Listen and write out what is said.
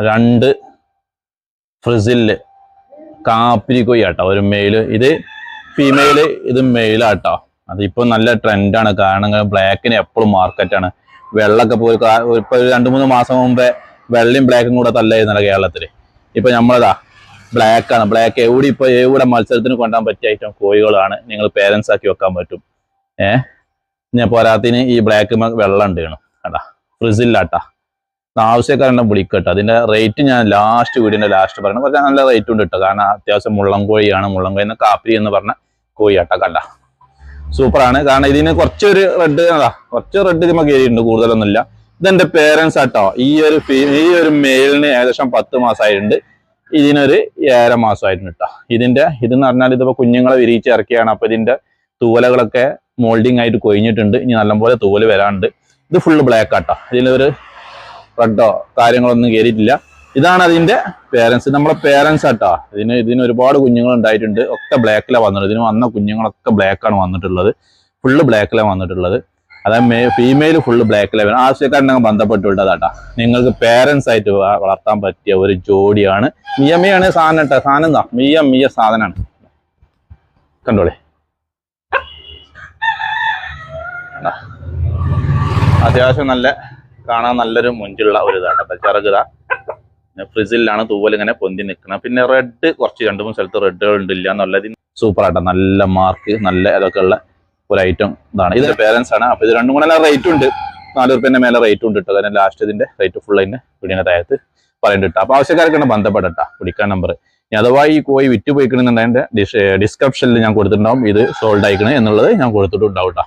2 ഫ്രിസില് കാപ്പിരി കൊയ്യാട്ടോ, ഒരു മെയില്. ഇത് ഫീമെയില്, ഇത് മെയിലാട്ടോ. അതിപ്പോ നല്ല ട്രെൻഡാണ്. കാരണം ബ്ലാക്കിന് എപ്പോഴും മാർക്കറ്റാണ്. വെള്ളമൊക്കെ പോയി ഇപ്പൊ 2-3 മാസം മുമ്പേ വെള്ളയും ബ്ലാക്കും കൂടെ തല്ലായിരുന്നല്ലോ കേരളത്തില്. ഇപ്പൊ നമ്മളതാ ബ്ലാക്കാണ്. ബ്ലാക്ക് എവിടെ മത്സരത്തിന് കൊണ്ടുപോകാൻ പറ്റിയ ഐറ്റം കോഴികളാണ്. നിങ്ങൾ പേരൻസ് ആക്കി വെക്കാൻ പറ്റും. ഞാൻ പോരാത്തിന് ഈ ബ്ലാക്ക് വെള്ളം ഉണ്ട് കേട്ടാ, ഫ്രിസില്ലാട്ടാ. ആവശ്യക്കാരെണ്ണം വിളിക്കട്ടോ. അതിന്റെ റേറ്റ് ഞാൻ വീടിന്റെ ലാസ്റ്റ് പറയണം. കുറച്ച് നല്ല റേറ്റ് ഉണ്ട് കേട്ടോ. കാരണം അത്യാവശ്യം മുള്ളം കോഴിയാണ്. മുള്ളം കോഴി കാപ്പി എന്ന് പറഞ്ഞ കോഴിയാട്ടാ. കണ്ട സൂപ്പറാണ്. കാരണം ഇതിന് കുറച്ചൊരു റെഡ് ഇതിമ്മ കയറിയിട്ടുണ്ട്, കൂടുതലൊന്നുമില്ല. ഇതെന്റെ പേരൻസ് ആട്ടോ. ഈ ഒരു മെയിലിന് ഏകദേശം 10 മാസമായിട്ടുണ്ട്. ഇതിനൊരു 7 മാസമായിട്ടുണ്ട് കേട്ടോ. ഇതെന്ന് പറഞ്ഞാൽ ഇതിപ്പോ കുഞ്ഞുങ്ങളെ വിരിയിച്ച് ഇറക്കിയാണ്. അപ്പൊ ഇതിന്റെ തൂവലകളൊക്കെ മോൾഡിങ് ആയിട്ട് കൊഴിഞ്ഞിട്ടുണ്ട്. ഇനി നല്ലപോലെ തൂവല് വരാനുണ്ട്. ഇത് ഫുള്ള് ബ്ലാക്ക് ആട്ടോ. ഇതിലൊരു റെഡോ കാര്യങ്ങളൊന്നും കയറിയിട്ടില്ല. ഇതാണ് അതിന്റെ പേരൻസ്, നമ്മളെ പേരൻസ് ആട്ടോ. ഇതിന് ഒരുപാട് കുഞ്ഞുങ്ങൾ ഉണ്ടായിട്ടുണ്ട്. ഒക്കെ ബ്ലാക്കിലാണ് വന്നിട്ടുള്ളത്. ഇതിന് വന്ന കുഞ്ഞുങ്ങളൊക്കെ ബ്ലാക്കാണ് വന്നിട്ടുള്ളത്. ഫുള്ള് ബ്ലാക്കിലാണ് വന്നിട്ടുള്ളത്. അതായത് ഫീമെയിൽ ഫുള്ള് ബ്ലാക്കിലാണ്. ആവശ്യക്കാരനങ്ങ് ബന്ധപ്പെട്ടുള്ളതാട്ടാ. നിങ്ങൾക്ക് പേരൻസ് ആയിട്ട് വളർത്താൻ പറ്റിയ ഒരു ജോഡിയാണ്. മിയമിയാണ് സാധനം കേട്ടോ. സാധനം എന്താ മിയ സാധനമാണ്. കണ്ടോളെ, അത്യാവശ്യം കാണാൻ നല്ലൊരു മുഞ്ചുള്ള ഒരു ഇതാട്ടോ. ചെറുകിത ഫ്രിസിലാണ് തൂവൽ ഇങ്ങനെ പൊന്തി നിൽക്കുന്നത്. പിന്നെ റെഡ് കുറച്ച് 2-3 സ്ഥലത്ത് റെഡുകൾ ഉണ്ടില്ല എന്നുള്ളത് സൂപ്പർ ആട്ടോ. നല്ല മാർക്ക്, നല്ല ഇതൊക്കെ ഉള്ള ഒരു ഐറ്റം ഇതാണ്. ഇതിന്റെ പേരൻസ് ആണ്. അപ്പൊ ഇത് രണ്ടും കൂടെ റേറ്റ് ഉണ്ട്. 4 റുപ്യന്റെ മേലെ റേറ്റ് ഉണ്ട് കേട്ടോ. അതിന്റെ ലാസ്റ്റ് ഇതിന്റെ റേറ്റ് ഫുൾ അതിന്റെ വീടിന്റെ താഴത്ത് പറയുന്നുണ്ട്. അപ്പൊ ആവശ്യക്കാർക്കാണ് ബന്ധപ്പെടട്ടാ. വിളിക്കാൻ നമ്പർ. അഥവാ ഈ കോഴി വിറ്റ് പോയിക്കണമെന്നുണ്ടെങ്കിൽ ഡിസ്ക്രിപ്ഷനിൽ ഞാൻ കൊടുത്തിട്ടുണ്ടാവും. ഇത് സോൾഡ് ആയിക്കണേ എന്നുള്ളത് ഞാൻ കൊടുത്തിട്ടുണ്ടാവും കേട്ടോ.